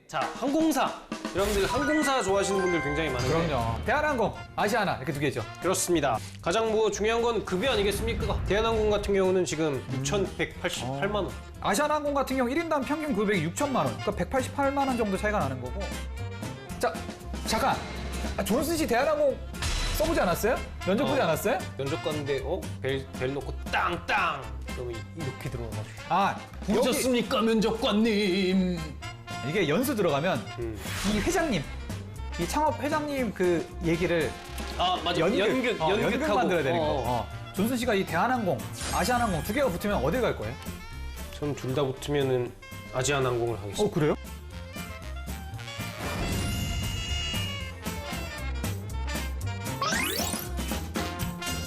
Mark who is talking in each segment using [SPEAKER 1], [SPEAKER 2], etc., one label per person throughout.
[SPEAKER 1] 자, 항공사. 여러분들 항공사 좋아하시는 분들 굉장히 많은데.
[SPEAKER 2] 그럼요. 대한항공, 아시아나 이렇게 두 개죠.
[SPEAKER 1] 그렇습니다. 가장 뭐 중요한 건 급여 아니겠습니까? 대한항공 같은 경우는 지금 6,188만 원.
[SPEAKER 2] 아시아나항공 같은 경우 1인당 평균 급여액이 6천만 원. 그러니까 188만 원 정도 차이가 나는 거고. 자, 잠깐. 존슨 씨 대한항공 써보지 않았어요? 면접 보지 않았어요?
[SPEAKER 1] 면접 갔는데 벨 놓고 땅땅. 그러면 이렇게 들어와가지고.
[SPEAKER 2] 여기
[SPEAKER 1] 오셨습니까 면접관님.
[SPEAKER 2] 이게 연수 들어가면 이 회장님, 이 창업 회장님 그 얘기를
[SPEAKER 1] 맞아.
[SPEAKER 2] 연극
[SPEAKER 1] 연극하고
[SPEAKER 2] 만들어야 되는 거. 존슨 씨가 이 대한항공, 아시아나항공 두 개가 붙으면 어딜 갈 거예요?
[SPEAKER 1] 전 둘 다 붙으면은 아시아나항공을 하겠습니다.
[SPEAKER 2] 그래요?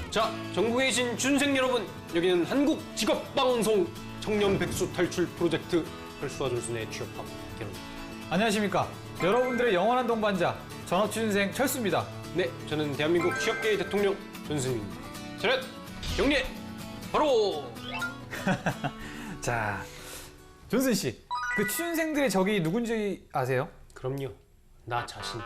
[SPEAKER 1] 자, 전국에 계신 준생 여러분, 여기는 한국직업방송 청년 백수 탈출 프로젝트 혈수와 존슨의 취업학 개론.
[SPEAKER 2] 안녕하십니까. 여러분들의 영원한 동반자 전업취준생 철수입니다.
[SPEAKER 1] 네, 저는 대한민국 취업계의 대통령 존슨입니다. 차렷, 경례, 바로.
[SPEAKER 2] 자, 존슨 씨, 그 취준생들의 적이 누군지 아세요?
[SPEAKER 1] 그럼요, 나 자신.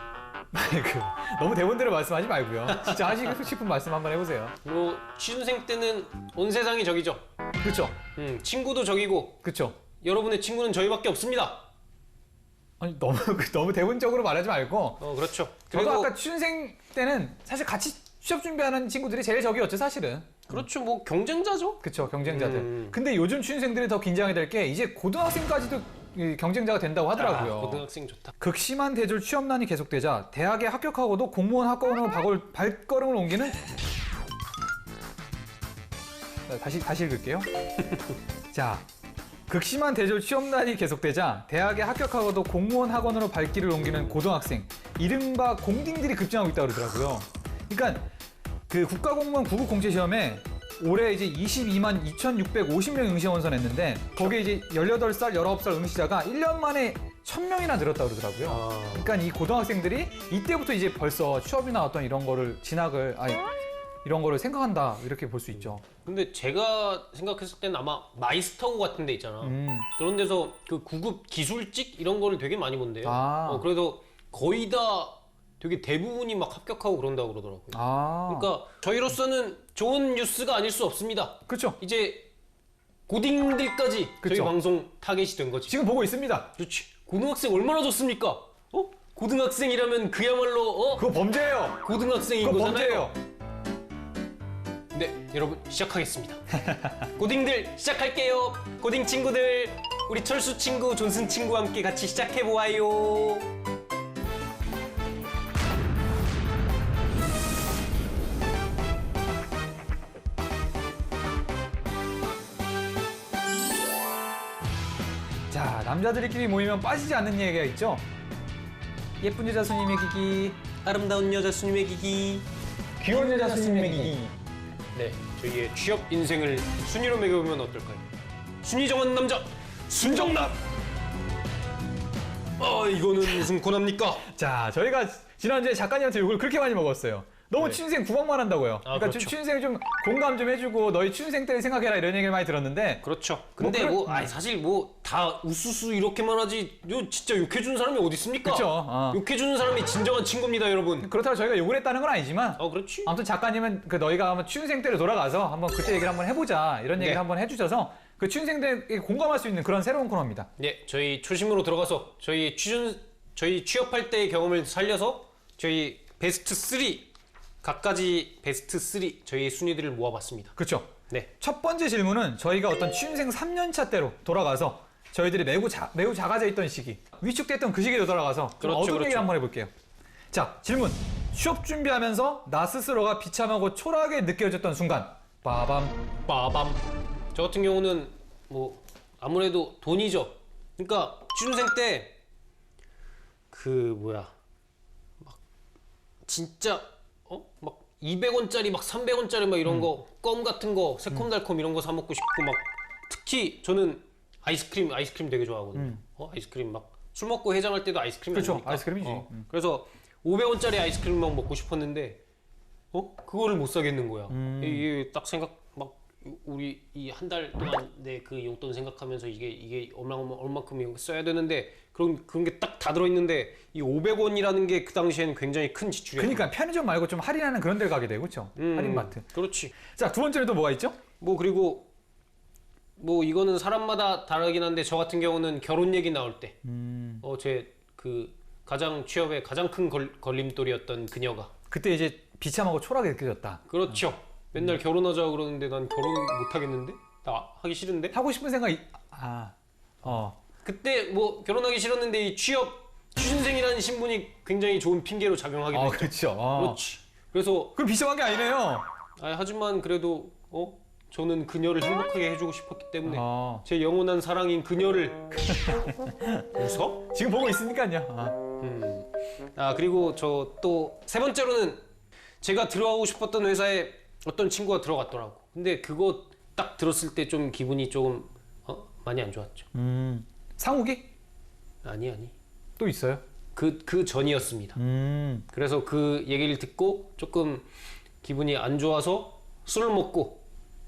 [SPEAKER 2] 너무 대본대로 말씀하지 말고요. 진짜 하시고 싶은 말씀 한번 해보세요.
[SPEAKER 1] 뭐 취준생 때는 온 세상이 적이죠.
[SPEAKER 2] 그렇죠?
[SPEAKER 1] 친구도 적이고
[SPEAKER 2] 그렇죠?
[SPEAKER 1] 여러분의 친구는 저희밖에 없습니다.
[SPEAKER 2] 아니 너무 대본적으로 말하지 말고.
[SPEAKER 1] 그렇죠.
[SPEAKER 2] 저도 아까 취준생 때는 사실 같이 취업 준비하는 친구들이 제일 적이었죠, 사실은.
[SPEAKER 1] 그렇죠. 뭐 경쟁자죠.
[SPEAKER 2] 그렇죠, 경쟁자들. 근데 요즘 취준생들이 더 긴장이 될 게 이제 고등학생까지도 이 경쟁자가 된다고 하더라고요.
[SPEAKER 1] 고등학생 좋다.
[SPEAKER 2] 극심한 대졸 취업난이 계속되자 대학에 합격하고도 공무원 학과로 발걸음을 옮기는 다시 읽을게요. 자, 극심한 대졸 취업난이 계속되자 대학에 합격하고도 공무원 학원으로 발길을 옮기는 고등학생, 이른바 공딩들이 급증하고 있다고 그러더라고요. 그러니까 그 국가공무원 구급 공채 시험에 올해 이제 22만 2,650명 응시원서 냈는데 거기에 이제 18살, 19살 응시자가 1년 만에 1,000명이나 늘었다고 그러더라고요. 그러니까 이 고등학생들이 이때부터 이제 벌써 취업이나 어떤 이런 거를 이런 거를 생각한다 이렇게 볼 수 있죠.
[SPEAKER 1] 근데 제가 생각했을 때는 아마 마이스터고 같은 데 있잖아. 그런 데서 그 구급 기술직 이런 거를 되게 많이 본대요. 그래서 거의 다 되게 대부분이 막 합격하고 그런다고 그러더라고요. 그러니까 저희로서는 좋은 뉴스가 아닐 수 없습니다.
[SPEAKER 2] 그렇죠.
[SPEAKER 1] 이제 고딩들까지
[SPEAKER 2] 그쵸.
[SPEAKER 1] 저희 방송 타겟이 된 거지.
[SPEAKER 2] 지금 보고 있습니다.
[SPEAKER 1] 그렇지. 고등학생 얼마나 좋습니까? 고등학생이라면 그야말로
[SPEAKER 2] 그거 범죄예요.
[SPEAKER 1] 고등학생인
[SPEAKER 2] 그거
[SPEAKER 1] 거잖아요.
[SPEAKER 2] 범죄예요.
[SPEAKER 1] 네, 여러분 시작하겠습니다. 고딩들 시작할게요. 고딩 친구들, 우리 철수 친구, 존슨 친구와 함께 같이 시작해 보아요.
[SPEAKER 2] 자, 남자들끼리 모이면 빠지지 않는 얘기가 있죠. 예쁜 여자 손님의 기기,
[SPEAKER 1] 아름다운 여자 수님의 기기.
[SPEAKER 2] 귀여운 여자 손님의 기기.
[SPEAKER 1] 네, 저희의 취업 인생을 순위로 매겨보면 어떨까요? 순위 정한 남자, 순정남! 이거는 무슨 고납니까?
[SPEAKER 2] 자, 저희가 지난주에 작가님한테 욕을 그렇게 많이 먹었어요. 너무
[SPEAKER 1] 네.
[SPEAKER 2] 취준생 구박만 한다고요. 그러니까
[SPEAKER 1] 그렇죠.
[SPEAKER 2] 취준생 좀 공감 좀 해주고 너희 취준생 때를 생각해라 이런 얘기를 많이 들었는데.
[SPEAKER 1] 그렇죠. 근데 사실 다 우수수 이렇게만 하지, 진짜 욕해주는 사람이 어디 있습니까?
[SPEAKER 2] 그쵸.
[SPEAKER 1] 욕해주는 사람이 진정한 친구입니다, 여러분.
[SPEAKER 2] 그렇다고 저희가 욕을 했다는 건 아니지만.
[SPEAKER 1] 그렇지.
[SPEAKER 2] 아무튼 작가님은 너희가 한번 취준생 때로 돌아가서 한번 그때 얘기를 한번 해보자 이런 얘기를 한번 해주셔서 그 취준생들에게 공감할 수 있는 그런 새로운 코너입니다.
[SPEAKER 1] 네, 저희 초심으로 들어가서 저희 취업할 때의 경험을 살려서 저희 베스트 3 각가지 베스트 3 저희 순위들을 모아봤습니다.
[SPEAKER 2] 그렇죠.
[SPEAKER 1] 네.
[SPEAKER 2] 첫 번째 질문은 저희가 어떤 취준생 3년차 때로 돌아가서 저희들이 매우 작아져 있던 시기, 위축됐던 그 시기로 돌아가서 어떤 얘기를 한번 해볼게요. 자, 질문. 취업 준비하면서 나 스스로가 비참하고 초라하게 느껴졌던 순간. 빠밤.
[SPEAKER 1] 저 같은 경우는 뭐 아무래도 돈이죠. 그러니까 취준생 때 막 진짜 막 200원짜리 막 300원짜리 막 이런 거 껌 같은 거 새콤달콤 이런 거 사 먹고 싶고 막 특히 저는 아이스크림 되게 좋아하거든요. 아이스크림 막 술 먹고 해장할 때도 아이스크림
[SPEAKER 2] 그렇죠.
[SPEAKER 1] 아닙니까?
[SPEAKER 2] 아이스크림이지.
[SPEAKER 1] 그래서 500원짜리 아이스크림 막 먹고 싶었는데 그거를 못 사겠는 거야. 이게 딱 우리 이 한 달 동안 내 그 용돈 생각하면서 이게 얼마큼 써야 되는데 그런 게 딱 다 들어있는데 이 500원이라는 게 그 당시에는 굉장히 큰 지출이었어요.
[SPEAKER 2] 그러니까 편의점 말고 좀 할인하는 그런 데를 가게 되고 그렇죠. 할인마트.
[SPEAKER 1] 그렇지.
[SPEAKER 2] 자, 두 번째는 또 뭐가 있죠?
[SPEAKER 1] 뭐 그리고 뭐 이거는 사람마다 다르긴 한데 저 같은 경우는 결혼 얘기 나올 때 제 그 가장 취업에 가장 큰 걸림돌이었던 그녀가
[SPEAKER 2] 그때 이제 비참하고 초라하게 느껴졌다.
[SPEAKER 1] 그렇죠. 맨날 결혼하자고 그러는데 난 결혼 못 하겠는데? 나 하기 싫은데?
[SPEAKER 2] 하고 싶은 생각이
[SPEAKER 1] 그때 뭐 결혼하기 싫었는데 이 취준생이라는 신분이 굉장히 좋은 핑계로 작용하게 됐죠.
[SPEAKER 2] 그렇죠.
[SPEAKER 1] 그렇지. 그래서
[SPEAKER 2] 그럼 비참한 게 아니네요.
[SPEAKER 1] 하지만 그래도 저는 그녀를 행복하게 해주고 싶었기 때문에 제 영원한 사랑인 그녀를 웃어?
[SPEAKER 2] 지금 보고 있으니까요.
[SPEAKER 1] 그리고 저 또 세 번째로는 제가 들어가고 싶었던 회사에 어떤 친구가 들어갔더라고. 근데 그거 딱 들었을 때 좀 기분이 조금 많이 안 좋았죠.
[SPEAKER 2] 상욱이?
[SPEAKER 1] 아니.
[SPEAKER 2] 또 있어요?
[SPEAKER 1] 그 전이었습니다. 그래서 그 얘기를 듣고 조금 기분이 안 좋아서 술을 먹고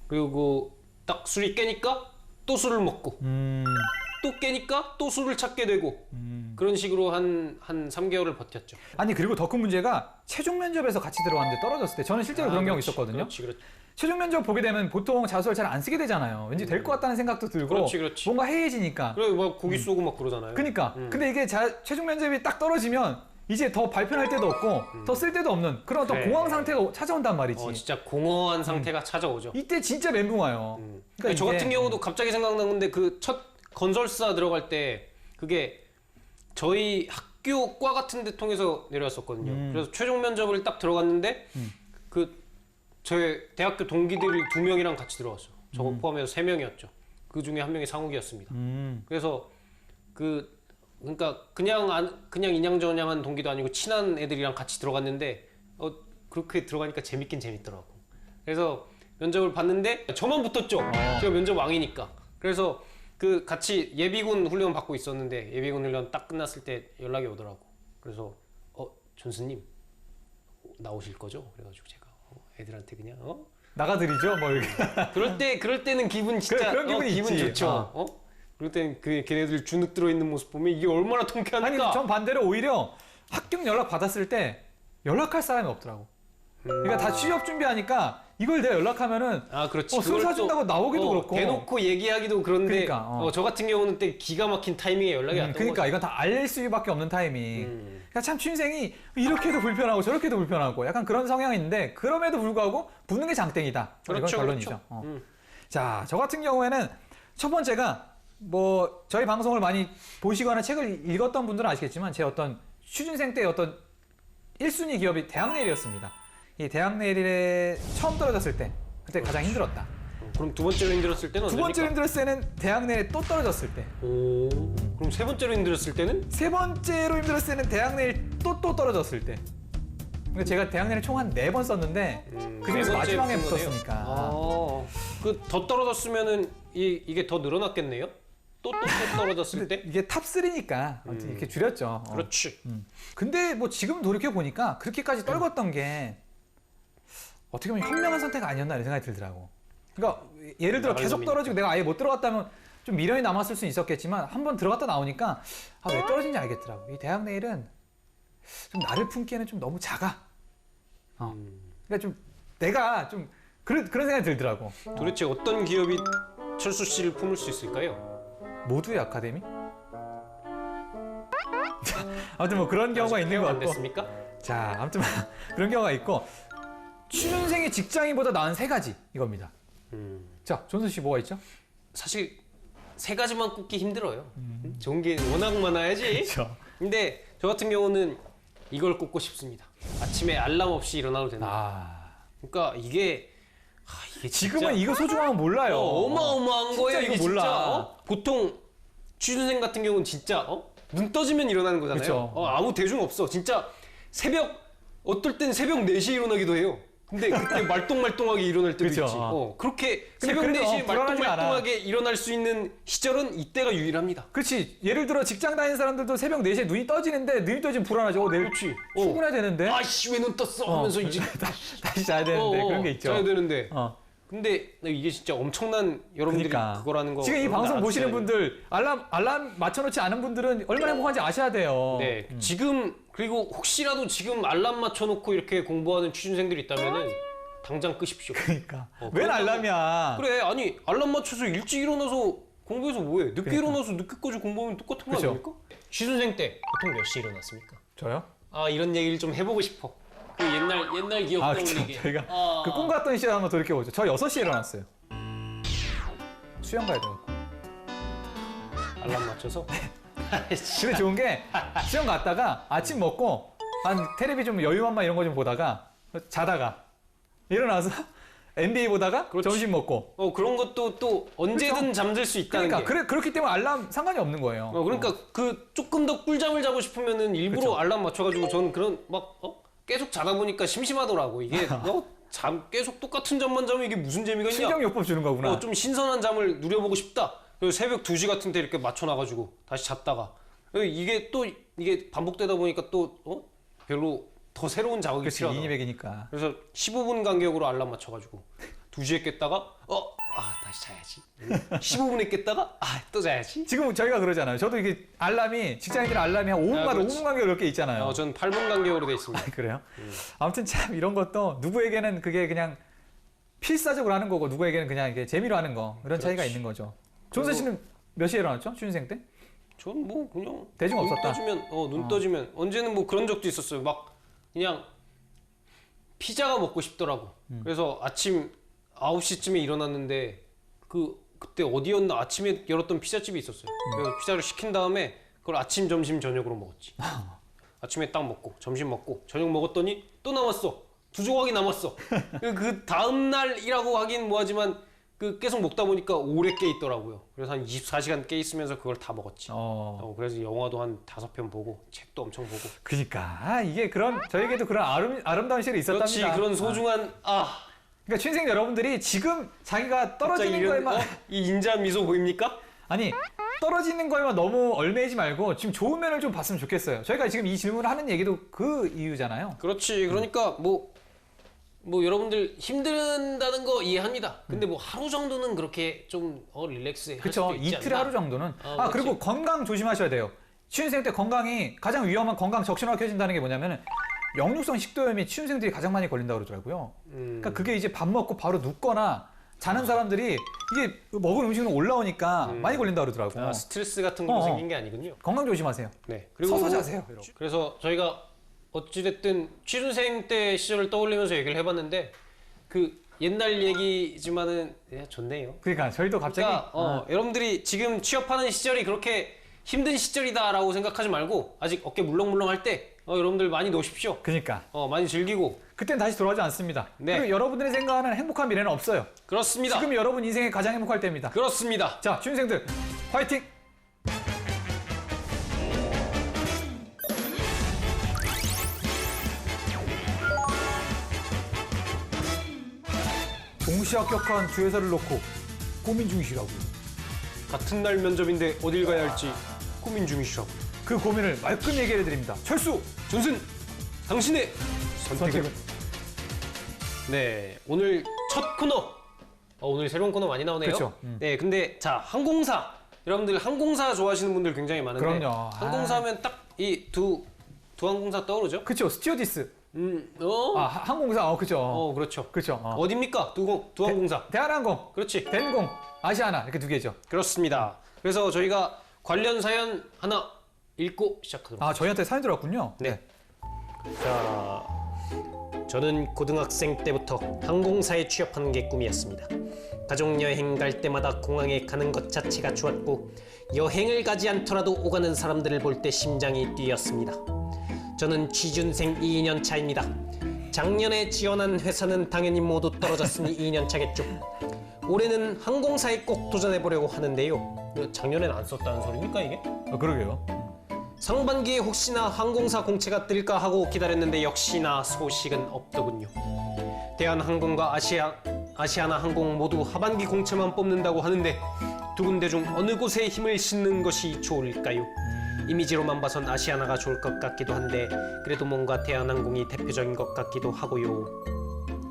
[SPEAKER 1] 그리고 딱 술이 깨니까 또 술을 먹고 또 깨니까 또 술을 찾게 되고 그런 식으로 한 3개월을 버텼죠.
[SPEAKER 2] 아니 그리고 더 큰 문제가 최종 면접에서 같이 들어갔는데 떨어졌을 때 저는 실제로 그런 경우 있었거든요.
[SPEAKER 1] 그렇지.
[SPEAKER 2] 최종 면접 보게 되면 보통 자소를 잘 안 쓰게 되잖아요. 왠지 될 것 같다는 생각도 들고
[SPEAKER 1] 그렇지.
[SPEAKER 2] 뭔가 해이해지니까.
[SPEAKER 1] 그래 막 고기 쏘고 막 그러잖아요.
[SPEAKER 2] 그러니까 근데 이게 최종 면접이 딱 떨어지면 이제 더 발표할 때도 없고 더 쓸 데도 없는 그런 어떤
[SPEAKER 1] 그래.
[SPEAKER 2] 공황 상태가 찾아온단 말이지.
[SPEAKER 1] 진짜 공허한 상태가 찾아오죠.
[SPEAKER 2] 이때 진짜 멘붕 와요.
[SPEAKER 1] 그러니까 저
[SPEAKER 2] 이게-
[SPEAKER 1] 같은 경우도 갑자기 생각난 건데 그 첫 건설사 들어갈 때 그게 저희 학교 과 같은 데 통해서 내려왔었거든요. 그래서 최종 면접을 딱 들어갔는데 저희 대학교 동기들이 2명이랑 같이 들어왔어요. 저거 포함해서 3명이었죠. 그 중에 한 명이 상욱이었습니다. 그래서 그러니까 그냥 인양저냥한 동기도 아니고 친한 애들이랑 같이 들어갔는데 그렇게 들어가니까 재밌긴 재밌더라고. 그래서 면접을 봤는데 저만 붙었죠. 제가 면접 왕이니까. 그래서 같이 예비군 훈련 받고 있었는데 예비군 훈련 딱 끝났을 때 연락이 오더라고. 그래서 존스님 나오실 거죠? 그래가지고 제가 애들한테 그냥
[SPEAKER 2] 나가드리죠, 뭐 이렇게.
[SPEAKER 1] 그럴 때는 기분 진짜
[SPEAKER 2] 그런 기분이
[SPEAKER 1] 기분
[SPEAKER 2] 있지.
[SPEAKER 1] 좋죠. 그럴 때는 걔네들 주눅 들어 있는 모습 보면 이게 얼마나
[SPEAKER 2] 아니
[SPEAKER 1] 통쾌합니까?
[SPEAKER 2] 전 반대로 오히려 합격 연락 받았을 때 연락할 사람이 없더라고. 그러니까 다 취업 준비하니까 이걸 내가 연락하면은
[SPEAKER 1] 그렇지.
[SPEAKER 2] 술 사준다고 나오기도 그렇고.
[SPEAKER 1] 대놓고 얘기하기도 그런데
[SPEAKER 2] 그러니까,
[SPEAKER 1] 저 같은 경우는 때 기가 막힌 타이밍에 연락이 왔던
[SPEAKER 2] 그러니까
[SPEAKER 1] 거죠.
[SPEAKER 2] 이건 다 알릴 수밖에 없는 타이밍. 그러니까 참 취준생이 이렇게도 불편하고 저렇게도 불편하고 약간 그런 성향이 있는데 그럼에도 불구하고 붙는 게 장땡이다.
[SPEAKER 1] 그렇죠,
[SPEAKER 2] 이건 결론이죠.
[SPEAKER 1] 그렇죠.
[SPEAKER 2] 자, 저 같은 경우에는 첫 번째가 뭐 저희 방송을 많이 보시거나 책을 읽었던 분들은 아시겠지만 제 어떤 취준생 때 어떤 1순위 기업이 대학내일이었습니다. 이 대학내일에 처음 떨어졌을 때 그때 가장 힘들었다.
[SPEAKER 1] 그럼 두 번째로 힘들었을 때는
[SPEAKER 2] 두 번째로 힘들었을 때는 대학내일에 또 떨어졌을 때.
[SPEAKER 1] 그럼 세 번째로 힘들었을 때는?
[SPEAKER 2] 세 번째로 힘들었을 때는 대학내일 또 떨어졌을 때. 그러니까 제가 대학내일 총 한 4번 썼는데 그중에서
[SPEAKER 1] 세 번째
[SPEAKER 2] 마지막에
[SPEAKER 1] 붙은 거네요.
[SPEAKER 2] 붙었으니까.
[SPEAKER 1] 더 떨어졌으면은 이게 더 늘어났겠네요? 또 떨어졌을 때?
[SPEAKER 2] 이게 탑3니까 이렇게 줄였죠.
[SPEAKER 1] 그렇지.
[SPEAKER 2] 근데 뭐 지금 돌이켜 보니까 그렇게까지 떨궜던 게 어떻게 보면 현명한 선택 아니었나 이런 생각이 들더라고. 그러니까 예를 들어 계속 떨어지고 내가 아예 못 들어갔다면 좀 미련이 남았을 수 있었겠지만 한 번 들어갔다 나오니까 왜 떨어진지 알겠더라고. 이 대학 내일은 좀 나를 품기에는 좀 너무 작아. 그러니까 좀 내가 좀 그런 생각이 들더라고.
[SPEAKER 1] 도대체 어떤 기업이 철수 씨를 품을 수 있을까요?
[SPEAKER 2] 모두의 아카데미? 아무튼 뭐 그런 경우가 있는 것
[SPEAKER 1] 안
[SPEAKER 2] 같고.
[SPEAKER 1] 됐습니까?
[SPEAKER 2] 자, 아무튼 그런 경우가 있고 취준생이 직장인보다 나은 3가지 이겁니다. 자, 존슨 씨 뭐가 있죠?
[SPEAKER 1] 사실 3가지만 꼽기 힘들어요. 좋은 게 워낙 많아야지.
[SPEAKER 2] 그렇죠.
[SPEAKER 1] 근데 저 같은 경우는 이걸 꼽고 싶습니다. 아침에 알람 없이 일어나도 된다. 그러니까 이게
[SPEAKER 2] 지금은 이거 소중함은 몰라요.
[SPEAKER 1] 어마어마한
[SPEAKER 2] 진짜
[SPEAKER 1] 거예요.
[SPEAKER 2] 이거
[SPEAKER 1] 이게
[SPEAKER 2] 몰라.
[SPEAKER 1] 진짜 보통 취준생 같은 경우는 진짜 눈 떠지면 일어나는 거잖아요.
[SPEAKER 2] 그쵸.
[SPEAKER 1] 아무 대중 없어. 진짜 어떨 땐 새벽 4시에 일어나기도 해요. 근데 그때 말똥말똥하게 일어날 때도
[SPEAKER 2] 그쵸.
[SPEAKER 1] 있지. 그렇게
[SPEAKER 2] 근데
[SPEAKER 1] 새벽
[SPEAKER 2] 그래도
[SPEAKER 1] 4시에
[SPEAKER 2] 불안하지
[SPEAKER 1] 말똥말똥하게 일어날 수 있는 시절은 이때가 유일합니다.
[SPEAKER 2] 그렇지. 예를 들어 직장 다니는 사람들도 새벽 4시에 눈이 떠지는데 눈이 떠지면 불안하죠. 내일
[SPEAKER 1] 그렇지.
[SPEAKER 2] 출근해야 되는데
[SPEAKER 1] 아이씨 왜 눈 떴어 하면서 이제
[SPEAKER 2] 다시 자야 되는데 그런 게 있죠.
[SPEAKER 1] 자야 되는데. 근데 이게 진짜 엄청난 여러분들이
[SPEAKER 2] 그러니까.
[SPEAKER 1] 그거라는 거.
[SPEAKER 2] 지금 이 방송
[SPEAKER 1] 여러분들
[SPEAKER 2] 보시는
[SPEAKER 1] 아셔야
[SPEAKER 2] 분들 알람 맞춰놓지 않은 분들은 얼마나 행복한지 아셔야 돼요.
[SPEAKER 1] 네, 지금 그리고 혹시라도 지금 알람 맞춰놓고 이렇게 공부하는 취준생들이 있다면은 당장 끄십시오.
[SPEAKER 2] 그러니까 웬
[SPEAKER 1] 그렇다고-
[SPEAKER 2] 알람이야.
[SPEAKER 1] 그래, 아니 알람 맞춰서 일찍 일어나서 공부해서 뭐해? 늦게
[SPEAKER 2] 그러니까.
[SPEAKER 1] 일어나서 늦게까지 공부하면 똑같은 거
[SPEAKER 2] 그쵸.
[SPEAKER 1] 아닙니까? 취준생 때 보통 몇 시에 일어났습니까?
[SPEAKER 2] 저요?
[SPEAKER 1] 아, 이런 얘기를 좀 해보고 싶어. 그 옛날 기억
[SPEAKER 2] 그쵸.
[SPEAKER 1] 떠올리게.
[SPEAKER 2] 저희가
[SPEAKER 1] 아.
[SPEAKER 2] 그 꿈 같던 시절 한번 돌이켜보죠. 저 6시에 일어났어요. 수영 가야 돼요.
[SPEAKER 1] 알람 맞춰서.
[SPEAKER 2] 근데 좋은 게 수영 갔다가 아침 먹고 한 텔레비 좀 여유만만 이런 거 좀 보다가 자다가 일어나서 NBA 보다가
[SPEAKER 1] 그렇지.
[SPEAKER 2] 점심 먹고
[SPEAKER 1] 그런 것도 또 언제든
[SPEAKER 2] 그렇죠.
[SPEAKER 1] 잠들 수 있다는
[SPEAKER 2] 그러니까
[SPEAKER 1] 게.
[SPEAKER 2] 그렇기 때문에 알람 상관이 없는 거예요.
[SPEAKER 1] 그러니까 그 조금 더 꿀잠을 자고 싶으면은 일부러
[SPEAKER 2] 그쵸.
[SPEAKER 1] 알람 맞춰가지고 저는 그런 막 계속 자다 보니까 심심하더라고. 이게 잠 계속 똑같은 잠만 자면 이게 무슨 재미가 있냐?
[SPEAKER 2] 신경요법 주는 거구나.
[SPEAKER 1] 좀 신선한 잠을 누려보고 싶다. 그래서 새벽 2시 같은 때 이렇게 맞춰놔가지고 다시 잤다가 이게 또 이게 반복되다 보니까 또 별로 더 새로운 자극이
[SPEAKER 2] 그렇지,
[SPEAKER 1] 필요하다.
[SPEAKER 2] 인이백이니까.
[SPEAKER 1] 그래서 15분 간격으로 알람 맞춰가지고 2시에 깼다가 다시 자야지. 15분에 깼다가 또 자야지.
[SPEAKER 2] 지금 저희가 그러잖아요. 저도 이게 알람이 직장인들 알람이 한 5분마다
[SPEAKER 1] 그렇지.
[SPEAKER 2] 5분 간격 몇 개 있잖아요.
[SPEAKER 1] 전 8분 간격으로 돼 있습니다.
[SPEAKER 2] 그래요? 아무튼 참 이런 것도 누구에게는 그게 그냥 필사적으로 하는 거고 누구에게는 그냥 이게 재미로 하는 거 이런 차이가
[SPEAKER 1] 그렇지.
[SPEAKER 2] 있는 거죠. 존세 씨는 몇 시에 일어났죠? 취준생 때?
[SPEAKER 1] 전 뭐 그냥
[SPEAKER 2] 대중
[SPEAKER 1] 눈
[SPEAKER 2] 없었다?
[SPEAKER 1] 떠지면 눈 떠지면 언제는 뭐 그런 적도 있었어요. 막 그냥 피자가 먹고 싶더라고. 그래서 아침 9시쯤에 일어났는데 그때 어디였나 아침에 열었던 피자집이 있었어요. 그래서 피자를 시킨 다음에 그걸 아침, 점심, 저녁으로 먹었지. 아침에 딱 먹고 점심 먹고 저녁 먹었더니 또 남았어. 2조각이 남았어. 그 다음 날이라고 하긴 뭐하지만 계속 먹다 보니까 오래 깨 있더라고요. 그래서 한 24시간 깨 있으면서 그걸 다 먹었지. 그래서 영화도 한 5편 보고 책도 엄청 보고.
[SPEAKER 2] 그러니까 이게 그런 저에게도 그런 아름다운 시절이 있었답니다.
[SPEAKER 1] 그렇지, 그런 소중한
[SPEAKER 2] 그러니까 취준생 여러분들이 지금 자기가 떨어지는
[SPEAKER 1] 갑자기
[SPEAKER 2] 거에만
[SPEAKER 1] 이 인자 미소 보입니까?
[SPEAKER 2] 아니 떨어지는 거에만 너무 얼매이지 말고 지금 좋은 면을 좀 봤으면 좋겠어요. 저희가 지금 이 질문을 하는 얘기도 그 이유잖아요.
[SPEAKER 1] 그렇지. 그러니까 뭐 여러분들 힘든다는 거 이해합니다. 근데 뭐 하루 정도는 그렇게 좀 릴렉스 할
[SPEAKER 2] 그렇죠.
[SPEAKER 1] 수도 있지
[SPEAKER 2] 이틀에
[SPEAKER 1] 않나?
[SPEAKER 2] 하루 정도는.
[SPEAKER 1] 그렇지.
[SPEAKER 2] 그리고 건강 조심하셔야 돼요. 취준생 때 건강이 가장 위험한 건강 적신호가 켜진다는 게 뭐냐면은 역류성 식도염이 취준생들이 가장 많이 걸린다고 그러더라고요. 그러니까 그게 이제 밥 먹고 바로 눕거나 자는 사람들이 이게 먹은 음식은 올라오니까 많이 걸린다고 그러더라고요.
[SPEAKER 1] 스트레스 같은 거 생긴 게 아니군요.
[SPEAKER 2] 건강 조심하세요.
[SPEAKER 1] 네.
[SPEAKER 2] 서서 자세요.
[SPEAKER 1] 그래서 저희가 어찌됐든 취준생 때 시절을 떠올리면서 얘기를 해봤는데 그 옛날 얘기지만은 좋네요.
[SPEAKER 2] 그러니까 저희도 갑자기
[SPEAKER 1] 그러니까 여러분들이 지금 취업하는 시절이 그렇게 힘든 시절이다라고 생각하지 말고 아직 어깨 물렁물렁할 때 여러분들 많이 노십시오.
[SPEAKER 2] 그러니까
[SPEAKER 1] 많이 즐기고.
[SPEAKER 2] 그땐 다시 돌아오지 않습니다.
[SPEAKER 1] 네.
[SPEAKER 2] 그리고 여러분들이 생각하는 행복한 미래는 없어요.
[SPEAKER 1] 그렇습니다.
[SPEAKER 2] 지금 여러분 인생에 가장 행복할 때입니다.
[SPEAKER 1] 그렇습니다.
[SPEAKER 2] 자, 취준생들 화이팅! 동시 합격한 주회사를 놓고 고민 중이시라고요.
[SPEAKER 1] 같은 날 면접인데 어딜 가야 할지 고민 중이시라고.
[SPEAKER 2] 그 고민을 말끔 얘기해 드립니다. 철수!
[SPEAKER 1] 존슨, 당신의
[SPEAKER 2] 선택은?
[SPEAKER 1] 네, 오늘 첫 코너. 오늘 새로운 코너 많이 나오네요.
[SPEAKER 2] 그쵸.
[SPEAKER 1] 네, 근데 자, 항공사. 여러분들 항공사 좋아하시는 분들 굉장히 많은데
[SPEAKER 2] 그럼요.
[SPEAKER 1] 항공사하면 딱 이 두 항공사 떠오르죠?
[SPEAKER 2] 그쵸, 스튜어디스.
[SPEAKER 1] 어?
[SPEAKER 2] 항공사, 그쵸.
[SPEAKER 1] 그렇죠.
[SPEAKER 2] 그쵸.
[SPEAKER 1] 어딥니까? 두 항공사.
[SPEAKER 2] 대한항공,
[SPEAKER 1] 그렇지.
[SPEAKER 2] 덴공, 아시아나 이렇게 두 개죠.
[SPEAKER 1] 그렇습니다. 그래서 저희가 관련 사연 하나 읽고 시작하도록
[SPEAKER 2] 저희한테 사연 들어왔군요.
[SPEAKER 1] 네. 자, 저는 고등학생 때부터 항공사에 취업하는 게 꿈이었습니다. 가족여행 갈 때마다 공항에 가는 것 자체가 좋았고 여행을 가지 않더라도 오가는 사람들을 볼 때 심장이 뛰었습니다. 저는 취준생 2년 차입니다. 작년에 지원한 회사는 당연히 모두 떨어졌으니 2년 차겠죠. 올해는 항공사에 꼭 도전해보려고 하는데요. 작년엔 안 썼다는 소리입니까 이게?
[SPEAKER 2] 그러게요.
[SPEAKER 1] 상반기에 혹시나 항공사 공채가 뜰까 하고 기다렸는데 역시나 소식은 없더군요. 대한항공과 아시아나 항공 모두 하반기 공채만 뽑는다고 하는데 두 군데 중 어느 곳에 힘을 싣는 것이 좋을까요? 이미지로만 봐선 아시아나가 좋을 것 같기도 한데 그래도 뭔가 대한항공이 대표적인 것 같기도 하고요.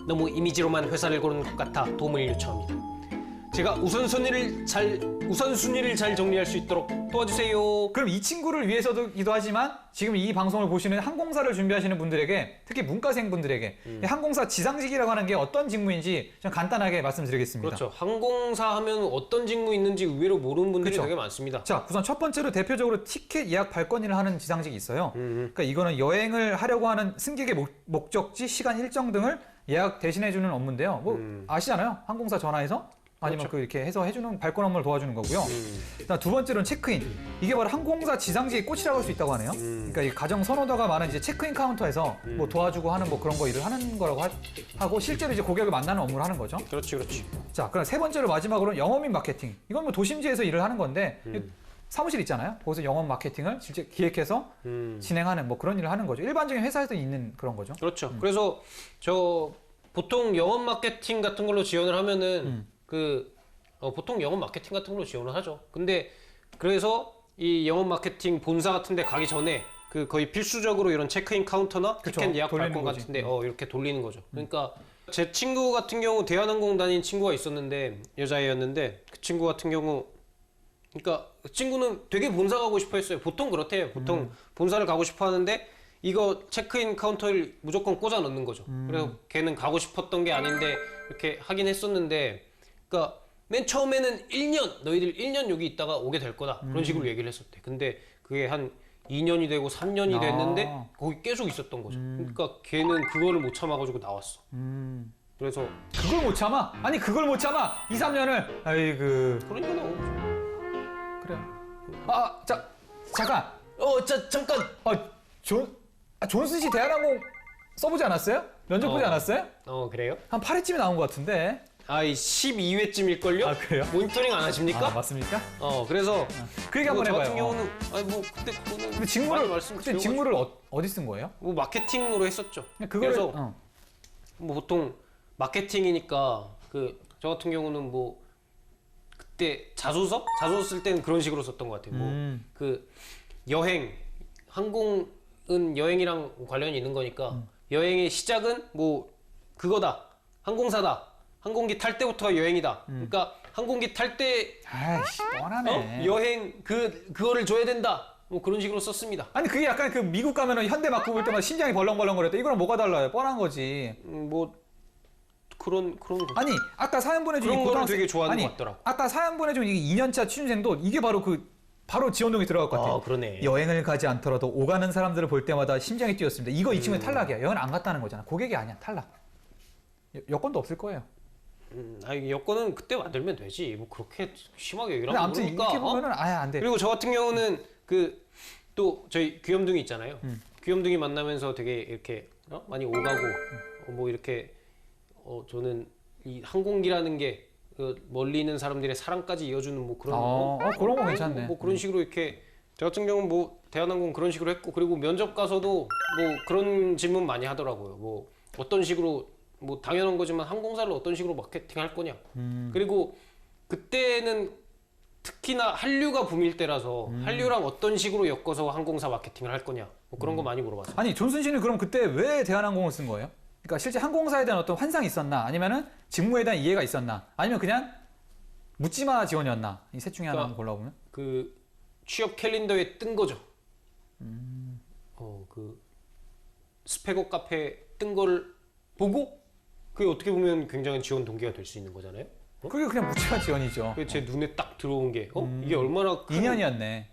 [SPEAKER 1] 너무 이미지로만 회사를 고르는 것 같아 도움을 요청합니다. 제가 우선순위를 잘 정리할 수 있도록 도와주세요.
[SPEAKER 2] 그럼 이 친구를 위해서도기도 하지만 지금 이 방송을 보시는 항공사를 준비하시는 분들에게, 특히 문과생 분들에게 이 항공사 지상직이라고 하는 게 어떤 직무인지 좀 간단하게 말씀드리겠습니다.
[SPEAKER 1] 그렇죠. 항공사 하면 어떤 직무 있는지 의외로 모르는 분들이
[SPEAKER 2] 그렇죠.
[SPEAKER 1] 되게 많습니다.
[SPEAKER 2] 자, 우선 첫 번째로 대표적으로 티켓 예약 발권을 하는 지상직이 있어요. 그러니까 이거는 여행을 하려고 하는 승객의 목적지, 시간 일정 등을 예약 대신해주는 업무인데요. 뭐 아시잖아요. 항공사 전화해서 아니면
[SPEAKER 1] 그렇죠.
[SPEAKER 2] 이렇게 해서 해주는 발권 업무를 도와주는 거고요. 그다음 두 번째로는 체크인. 이게 바로 항공사 지상직의 꽃이라고 할 수 있다고 하네요. 그러니까 이 가정 선호도가 많은 이제 체크인 카운터에서 뭐 도와주고 하는 뭐 그런 거 일을 하는 거라고 하고 실제로 이제 고객을 만나는 업무를 하는 거죠.
[SPEAKER 1] 그렇지.
[SPEAKER 2] 자, 그럼 세 번째로 마지막으로는 영업 및 마케팅. 이건 뭐 도심지에서 일을 하는 건데 사무실 있잖아요. 거기서 영업 마케팅을 실제 기획해서 진행하는 뭐 그런 일을 하는 거죠. 일반적인 회사에서 있는 그런 거죠.
[SPEAKER 1] 그렇죠. 그래서 저 보통 영업 마케팅 같은 걸로 지원을 하면은 보통 영업 마케팅 같은 걸로 지원을 하죠. 근데 그래서 이 영업 마케팅 본사 같은 데 가기 전에 거의 필수적으로 이런 체크인 카운터나
[SPEAKER 2] 그쵸,
[SPEAKER 1] 티켓 예약
[SPEAKER 2] 돌리는
[SPEAKER 1] 발권
[SPEAKER 2] 거지.
[SPEAKER 1] 같은 데 이렇게 돌리는 거죠. 그러니까 제 친구 같은 경우 대한항공 다닌 친구가 있었는데 여자애였는데 그 친구 같은 경우 그러니까 그 친구는 되게 본사 가고 싶어 했어요. 보통 그렇대요. 보통 본사를 가고 싶어 하는데 이거 체크인 카운터를 무조건 꽂아 넣는 거죠. 그래서 걔는 가고 싶었던 게 아닌데 이렇게 하긴 했었는데 그러니까 맨 처음에는 1년 너희들 1년 여기 있다가 오게 될 거다 그런 식으로 얘기를 했었대. 근데 그게 한 2년이 되고 3년이 됐는데 거기 계속 있었던 거죠. 그러니까 걔는 그거를 못 참아가지고 나왔어. 그래서
[SPEAKER 2] 그걸 못 참아? 아니 그걸 못 참아 2, 3년을 아이고
[SPEAKER 1] 그러니까 나온 거죠.
[SPEAKER 2] 그래요. 자 잠깐
[SPEAKER 1] 잠깐.
[SPEAKER 2] 존슨 씨 대한항공 써보지 않았어요? 면접 보지 않았어요?
[SPEAKER 1] 그래요?
[SPEAKER 2] 한 8회쯤에 나온 것 같은데.
[SPEAKER 1] 이 12회쯤일걸요?
[SPEAKER 2] 그래요?
[SPEAKER 1] 모니터링 안 하십니까?
[SPEAKER 2] 맞습니까?
[SPEAKER 1] 그래서
[SPEAKER 2] 그 얘기 한번
[SPEAKER 1] 저
[SPEAKER 2] 해봐요.
[SPEAKER 1] 같은 경우는 그때 그거는
[SPEAKER 2] 근데 직무를
[SPEAKER 1] 말씀
[SPEAKER 2] 그때 직무를 어디 쓴 거예요?
[SPEAKER 1] 뭐 마케팅으로 했었죠.
[SPEAKER 2] 그거를
[SPEAKER 1] 그래서 뭐 보통 마케팅이니까 저 같은 경우는 뭐 그때 자소서 쓸 때는 그런 식으로 썼던 것 같아요. 뭐 여행 항공은 여행이랑 관련이 있는 거니까 여행의 시작은 뭐 그거다 항공사다. 항공기 탈 때부터가 여행이다. 그러니까 항공기 탈 때
[SPEAKER 2] 아이씨 뻔하네.
[SPEAKER 1] 여행 그거를 줘야 된다. 뭐 그런 식으로 썼습니다.
[SPEAKER 2] 아니 그게 약간 미국 가면은 현대 마크 볼 때마다 심장이 벌렁벌렁거렸다. 이거랑 뭐가 달라요? 뻔한 거지.
[SPEAKER 1] 뭐 그런 거.
[SPEAKER 2] 아니 아까 사연 보내준
[SPEAKER 1] 그런
[SPEAKER 2] 이
[SPEAKER 1] 거를
[SPEAKER 2] 고등학생
[SPEAKER 1] 되게 좋아하는 것 같더라고.
[SPEAKER 2] 아까 사연 보내준 이 2년차 취준생도 이게 바로 지원동이 들어갈 것 같아요.
[SPEAKER 1] 그러네.
[SPEAKER 2] 여행을 가지 않더라도 오가는 사람들을 볼 때마다 심장이 뛰었습니다. 이거 이 친구는 탈락이야. 여행을 안 갔다는 거잖아. 고객이 아니야. 탈락. 여권도 없을 거예요.
[SPEAKER 1] 여권은 그때 만들면 되지. 뭐 그렇게 심하게 얘기를
[SPEAKER 2] 근데
[SPEAKER 1] 하면
[SPEAKER 2] 아무튼
[SPEAKER 1] 모르니까.
[SPEAKER 2] 이렇게 보면은 아예 안 돼.
[SPEAKER 1] 그리고 저 같은 경우는 또 저희 귀염둥이 있잖아요. 귀염둥이 만나면서 되게 이렇게 많이 오가고 뭐 이렇게 저는 이 항공기라는 게 멀리 있는 사람들의 사랑까지 이어주는 뭐 그런
[SPEAKER 2] 그런 거 괜찮네.
[SPEAKER 1] 뭐 그런 식으로 이렇게 저 같은 경우는 뭐 대한항공 그런 식으로 했고 그리고 면접 가서도 뭐 그런 질문 많이 하더라고요. 뭐 어떤 식으로 뭐 당연한 거지만 항공사를 어떤 식으로 마케팅 할 거냐. 그리고 그때는 특히나 한류가 붐일 때라서 한류랑 어떤 식으로 엮어서 항공사 마케팅을 할 거냐. 뭐 그런 거 많이 물어봤어요.
[SPEAKER 2] 아니 존슨 씨는 그럼 그때 왜 대한항공을 쓴 거예요? 그러니까 실제 항공사에 대한 어떤 환상이 있었나? 아니면은 직무에 대한 이해가 있었나? 아니면 그냥 묻지마 지원이었나? 이 셋 중에 하나만 골라보면?
[SPEAKER 1] 취업 캘린더에 뜬 거죠. 스펙업 카페에 뜬 거를 보고 그게 어떻게 보면 굉장한 지원 동기가 될 수 있는 거잖아요.
[SPEAKER 2] 그게 그냥 묻지마 지원이죠.
[SPEAKER 1] 그게 제 눈에 딱 들어온 게 이게 얼마나 큰
[SPEAKER 2] 2년이었네.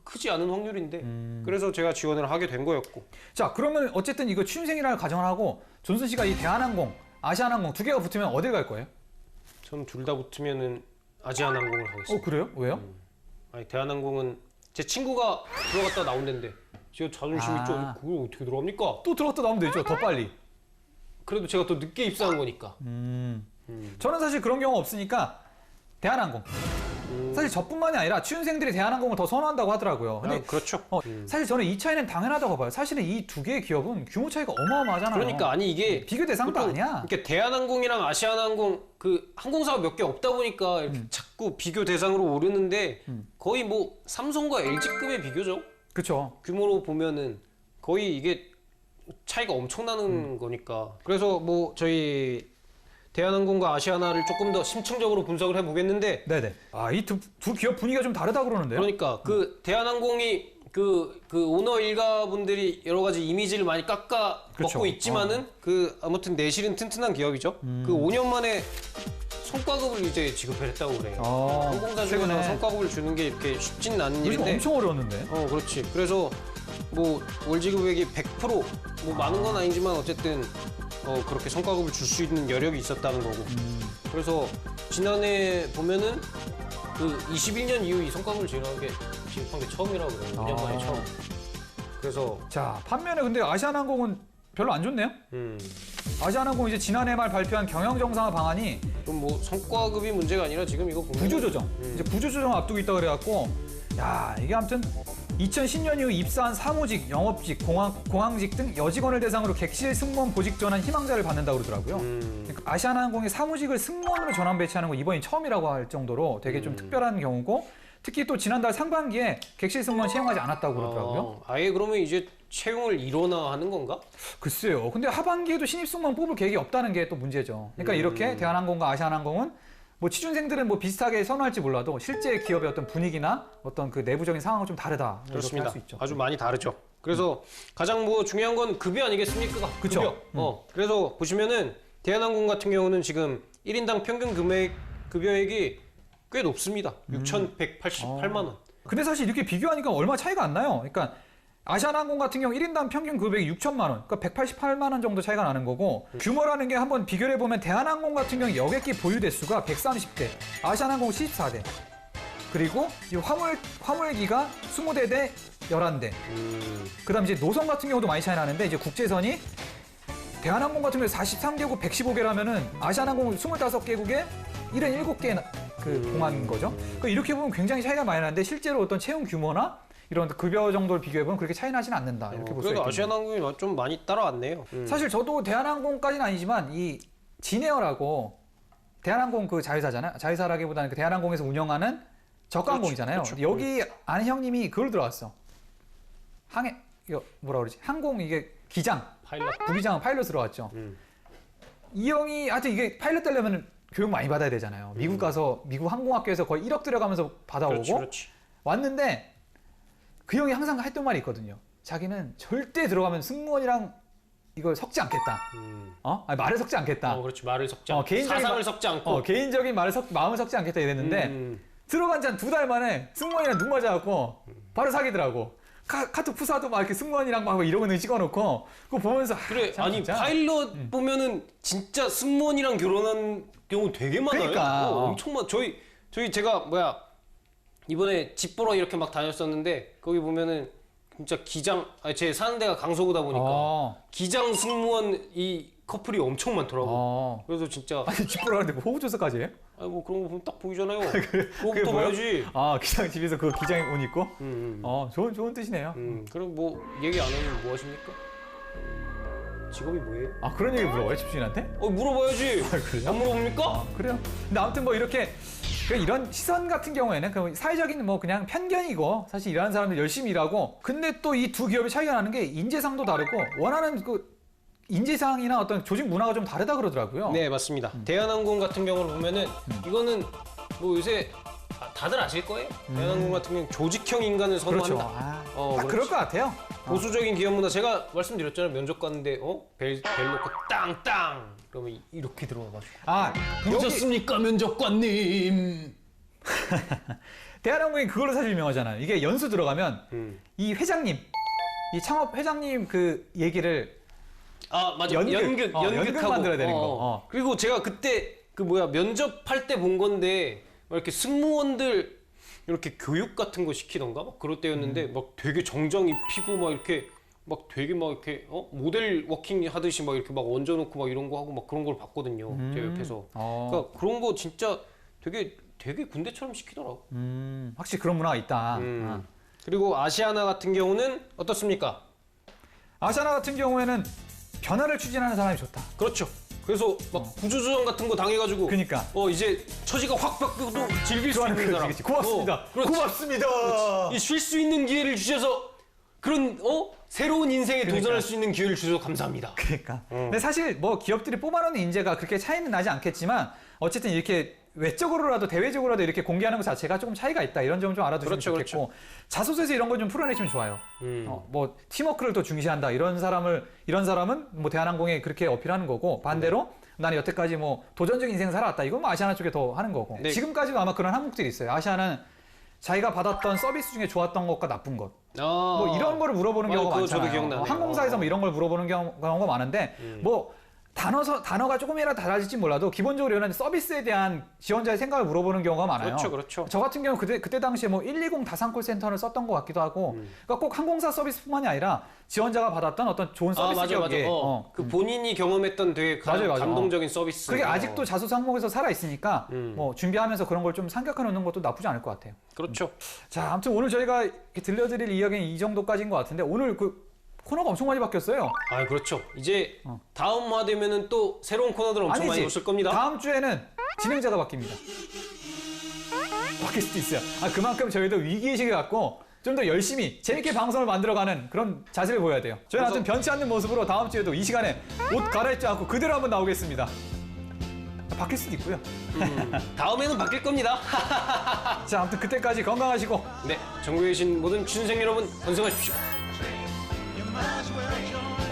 [SPEAKER 1] 크지 않은 확률인데 그래서 제가 지원을 하게 된 거였고.
[SPEAKER 2] 자 그러면 어쨌든 이거 취준생이라는 가정을 하고 존슨 씨가 이 대한항공, 아시아나항공 두 개가 붙으면 어딜 갈 거예요?
[SPEAKER 1] 저는 둘 다 붙으면은 아시아나항공을 하겠습니다.
[SPEAKER 2] 그래요? 왜요?
[SPEAKER 1] 아니 대한항공은 제 친구가 들어갔다 나온 데인데 제가 자존심이 좀 그걸 어떻게 들어갑니까?
[SPEAKER 2] 또 들어갔다 나오면 되죠. 더 빨리.
[SPEAKER 1] 그래도 제가 더 늦게 입사한 거니까.
[SPEAKER 2] 저는 사실 그런 경우 없으니까 대한항공. 사실 저뿐만이 아니라 취준생들이 대한항공을 더 선호한다고 하더라고요. 근데
[SPEAKER 1] 그렇죠.
[SPEAKER 2] 사실 저는 이 차이는 당연하다고 봐요. 사실은 이 두 개의 기업은 규모 차이가 어마어마하잖아요.
[SPEAKER 1] 그러니까 아니 이게
[SPEAKER 2] 비교 대상도 아니야.
[SPEAKER 1] 이렇게 대한항공이랑 아시아나항공 항공사가 몇 개 없다 보니까 이렇게 자꾸 비교 대상으로 오르는데 거의 뭐 삼성과 LG급의 비교죠.
[SPEAKER 2] 그렇죠.
[SPEAKER 1] 규모로 보면은 거의 이게 차이가 엄청나는 거니까. 그래서 뭐 저희 대한항공과 아시아나를 조금 더 심층적으로 분석을 해보겠는데.
[SPEAKER 2] 네네. 아, 이 두 기업 분위기가 좀 다르다 그러는데요?
[SPEAKER 1] 그러니까 그 대한항공이 그 오너 일가분들이 여러 가지 이미지를 많이 깎아
[SPEAKER 2] 그렇죠.
[SPEAKER 1] 먹고 있지만은 그 아무튼 내실은 튼튼한 기업이죠. 그 5년 만에 성과급을 이제 지급했다고 그래요. 항공사 중에서
[SPEAKER 2] 최근에.
[SPEAKER 1] 성과급을 주는 게 이렇게 쉽지는 않은
[SPEAKER 2] 요즘
[SPEAKER 1] 일인데.
[SPEAKER 2] 엄청 어려웠는데.
[SPEAKER 1] 그렇지. 그래서 뭐 월지급액이 100%뭐 많은 건 아니지만 어쨌든 그렇게 성과급을 줄 수 있는 여력이 있었다는 거고. 그래서 지난해 보면은 그 21년 이후 이 성과급을 지급한 게 처음이라고 그래요. 5년 만에 처음. 그래서
[SPEAKER 2] 자, 반면에 근데 아시아나항공은 별로 안 좋네요. 아시아나항공 이제 지난해 말 발표한 경영 정상화 방안이
[SPEAKER 1] 좀 뭐 성과급이 문제가 아니라 지금 이거 보면
[SPEAKER 2] 구조조정. 이제 구조조정 앞두고 있다 그래갖고, 야, 이게 아무튼 2010년 이후 입사한 사무직, 영업직, 공항직 등 여직원을 대상으로 객실 승무원 보직 전환 희망자를 받는다고 그러더라고요. 그러니까 아시아나항공이 사무직을 승무원으로 전환 배치하는 거 이번이 처음이라고 할 정도로 되게 좀 특별한 경우고, 특히 또 지난달 상반기에 객실 승무원 채용하지 않았다고 그러더라고요.
[SPEAKER 1] 아예 그러면 이제 채용을 일원화 하는 건가?
[SPEAKER 2] 글쎄요. 근데 하반기에도 신입 승무원 뽑을 계획이 없다는 게 또 문제죠. 그러니까 이렇게 대한항공과 아시아나항공은 뭐 취준생들은 뭐 비슷하게 선호할지 몰라도 실제 기업의 어떤 분위기나 어떤 그 내부적인 상황은 좀 다르다.
[SPEAKER 1] 그렇습니다.
[SPEAKER 2] 할 수 있죠.
[SPEAKER 1] 아주 많이 다르죠. 그래서 가장 뭐 중요한 건 급여 아니겠습니까?
[SPEAKER 2] 그쵸.
[SPEAKER 1] 급여. 그래서 보시면은 대한항공 같은 경우는 지금 1인당 평균 급여액이 꽤 높습니다. 6,188만 원.
[SPEAKER 2] 근데 사실 이렇게 비교하니까 얼마 차이가 안 나요. 그러니까 아시아나항공 같은 경우 1인당 평균 급여액이 6천만 원, 그러니까 188만 원 정도 차이가 나는 거고, 규모라는 게 한번 비교를 해보면 대한항공 같은 경우 여객기 보유 대수가 130대, 아시아나항공 74대, 그리고 이 화물기가 20대 대 11대. 그다음 이제 노선 같은 경우도 많이 차이 나는데 이제 국제선이 대한항공 같은 경우 43개국 115개라면은 아시아나항공 25개국에 77개 그 공항인 거죠. 그러니까 이렇게 보면 굉장히 차이가 많이 나는데 실제로 어떤 채용 규모나 이런 급여 정도를 비교해보면 그렇게 차이 나진 않는다. 이렇게 볼 수
[SPEAKER 1] 그래도
[SPEAKER 2] 있겠네요.
[SPEAKER 1] 아시아나항공이 좀 많이 따라왔네요.
[SPEAKER 2] 사실 저도 대한항공까지는 아니지만 이 진에어라고 대한항공 그 자회사잖아요. 자회사라기보다는 그 대한항공에서 운영하는 저가항공이잖아요.
[SPEAKER 1] 그렇죠.
[SPEAKER 2] 여기 아는 형님이 그걸 들어왔어. 이거 뭐라 그러지? 항공 이게 기장,
[SPEAKER 1] 파일럿.
[SPEAKER 2] 부기장 파일럿으로 왔죠. 이 형이 하여튼 이게 파일럿 되려면 교육 많이 받아야 되잖아요. 미국 가서 미국 항공학교에서 거의 1억 들여가면서 받아오고
[SPEAKER 1] 그렇지.
[SPEAKER 2] 왔는데 그 형이 항상 했던 말이 있거든요. 자기는 절대 들어가면 승무원이랑 이걸 섞지 않겠다. 아니, 말을 섞지 않겠다.
[SPEAKER 1] 그렇지. 말을 섞지 않고
[SPEAKER 2] 개인적인
[SPEAKER 1] 사상을 섞지 않고.
[SPEAKER 2] 개인적인 마음을 섞지 않겠다 이랬는데 들어간 지 한 2달 만에 승무원이랑 눈 맞아갖고 바로 사귀더라고. 카톡 푸사도 막 이렇게 승무원이랑 막 이러고는 찍어놓고 그거 보면서
[SPEAKER 1] 그래.
[SPEAKER 2] 참
[SPEAKER 1] 아니
[SPEAKER 2] 진짜.
[SPEAKER 1] 파일럿 보면은 진짜 승무원이랑 결혼한 경우 되게 많아요.
[SPEAKER 2] 그러니까.
[SPEAKER 1] 엄청 많. 저희 제가 이번에 집 보러 이렇게 막 다녔었는데 거기 보면은 진짜 제 사는 데가 강서구다 보니까 기장 승무원 이 커플이 엄청 많더라고. 그래서 진짜
[SPEAKER 2] 아니 집 보러 가는데 뭐 호구조사까지 해요?
[SPEAKER 1] 뭐 그런 거 보면 딱 보이잖아요.
[SPEAKER 2] 그게
[SPEAKER 1] 그거부터
[SPEAKER 2] 뭐예요?
[SPEAKER 1] 봐야지.
[SPEAKER 2] 기장 집에서 그 기장 옷 입고? 좋은 뜻이네요.
[SPEAKER 1] 그럼 뭐 얘기 안 하면 뭐 하십니까? 직업이 뭐예요?
[SPEAKER 2] 그런 얘기 물어봐요 집주인한테?
[SPEAKER 1] 물어봐야지.
[SPEAKER 2] 그래요?
[SPEAKER 1] 안 물어봅니까?
[SPEAKER 2] 그래요. 근데 아무튼 뭐 이렇게 이런 시선 같은 경우에는 그 사회적인 뭐 그냥 편견이고 사실 일하는 사람들 열심히 일하고 근데 또 이 두 기업의 차이가 나는 게 인재상도 다르고 원하는 그 인재상이나 어떤 조직 문화가 좀 다르다 그러더라고요.
[SPEAKER 1] 네, 맞습니다. 대한항공 같은 경우를 보면은 이거는 뭐 요새 다들 아실 거예요. 대한항공 같은 경우는 조직형 인간을
[SPEAKER 2] 그렇죠.
[SPEAKER 1] 선호한다.
[SPEAKER 2] 딱 그럴 것 같아요.
[SPEAKER 1] 보수적인 기업 문화. 제가 말씀드렸잖아요. 면접 갔는데 벨 놓고 땅땅 그러면 이렇게 들어가가지고
[SPEAKER 2] 보셨습니까
[SPEAKER 1] 면접관님.
[SPEAKER 2] 대한항공이 그걸로 사실 유명하잖아요. 이게 연수 들어가면 이 회장님, 이 창업 회장님 그 얘기를
[SPEAKER 1] 맞아.
[SPEAKER 2] 연극
[SPEAKER 1] 연극하고
[SPEAKER 2] 만들어야 되는 거.
[SPEAKER 1] 그리고 제가 그때 면접할 때 본 건데 막 이렇게 승무원들 이렇게 교육 같은 거 시키던가 막 그럴 때였는데 막 되게 정장 입히고 막 이렇게 막 되게 막 이렇게 모델 워킹 하듯이 막 이렇게 막 얹어놓고 막 이런 거 하고 막 그런 걸 봤거든요. 제 옆에서. 그러니까 그런 거 진짜 되게 군대처럼 시키더라고.
[SPEAKER 2] 확실히 그런 문화가 있다.
[SPEAKER 1] 그리고 아시아나 같은 경우는 어떻습니까?
[SPEAKER 2] 아시아나 같은 경우에는 변화를 추진하는 사람이 좋다.
[SPEAKER 1] 그렇죠. 그래서 막 구조조정 같은 거 당해가지고
[SPEAKER 2] 그러니까.
[SPEAKER 1] 이제 처지가 확 바뀌어도 즐길 수 있는 사람.
[SPEAKER 2] 고맙습니다.
[SPEAKER 1] 그렇지.
[SPEAKER 2] 고맙습니다.
[SPEAKER 1] 쉴 수 있는 기회를 주셔서 그런 새로운 인생에
[SPEAKER 2] 그러니까.
[SPEAKER 1] 도전할 수 있는 기회를 주셔서 감사합니다.
[SPEAKER 2] 그러니까. 근데 사실 뭐 기업들이 뽑아놓는 인재가 그렇게 차이는 나지 않겠지만 어쨌든 이렇게 외적으로라도 대외적으로라도 이렇게 공개하는 것 자체가 조금 차이가 있다. 이런 점 좀 알아두시면
[SPEAKER 1] 그렇죠,
[SPEAKER 2] 좋겠고 자소서에서 이런 걸 좀 풀어내시면 좋아요. 뭐 팀워크를 더 중시한다. 이런 사람은 뭐 대한항공에 그렇게 어필하는 거고 반대로 나는 여태까지 뭐 도전적인 인생을 살아왔다. 이건 뭐 아시아나 쪽에 더 하는 거고.
[SPEAKER 1] 네.
[SPEAKER 2] 지금까지도 아마 그런 항목들이 있어요. 아시아는 자기가 받았던 서비스 중에 좋았던 것과 나쁜 것. 뭐 이런 거를 물어보는 경우가
[SPEAKER 1] 그거
[SPEAKER 2] 많잖아요.
[SPEAKER 1] 저도 기억나네요.
[SPEAKER 2] 항공사에서 뭐 이런 걸 물어보는 경우가 많은데 뭐 단어가 조금이라도 달라질지 몰라도 기본적으로 이런 서비스에 대한 지원자의 생각을 물어보는 경우가 많아요.
[SPEAKER 1] 그렇죠.
[SPEAKER 2] 저 같은 경우 그때 당시에 뭐 120 다산콜 센터를 썼던 것 같기도 하고 그러니까 꼭 항공사 서비스뿐만이 아니라 지원자가 받았던 어떤 좋은 서비스
[SPEAKER 1] 맞아.
[SPEAKER 2] 기억에
[SPEAKER 1] 그 본인이 경험했던 되게
[SPEAKER 2] 맞아요.
[SPEAKER 1] 감동적인 서비스.
[SPEAKER 2] 그게 아직도 자소서 항목에서 살아 있으니까 뭐 준비하면서 그런 걸 좀 생각해 놓는 것도 나쁘지 않을 것 같아요.
[SPEAKER 1] 그렇죠.
[SPEAKER 2] 자, 아무튼 오늘 저희가 이렇게 들려드릴 이야기는 이 정도까지인 것 같은데 오늘 그 코너가 엄청 많이 바뀌었어요.
[SPEAKER 1] 그렇죠. 이제 다음화 되면은 또 새로운 코너들 엄청 많이 오실 겁니다.
[SPEAKER 2] 다음 주에는 진행자가 바뀝니다. 바뀔 수도 있어요. 그만큼 저희도 위기의식을 갖고 좀 더 열심히 재밌게 방송을 만들어가는 그런 자세를 보여야 돼요. 저희는 아무튼 변치 않는 모습으로 다음 주에도 이 시간에 옷 갈아입지 않고 그대로 한번 나오겠습니다. 바뀔 수도 있고요.
[SPEAKER 1] 다음에는 바뀔 겁니다.
[SPEAKER 2] 자, 아무튼 그때까지 건강하시고
[SPEAKER 1] 네, 전국에 계신 모든 취준생 여러분 건승하십시오.
[SPEAKER 3] You might as well join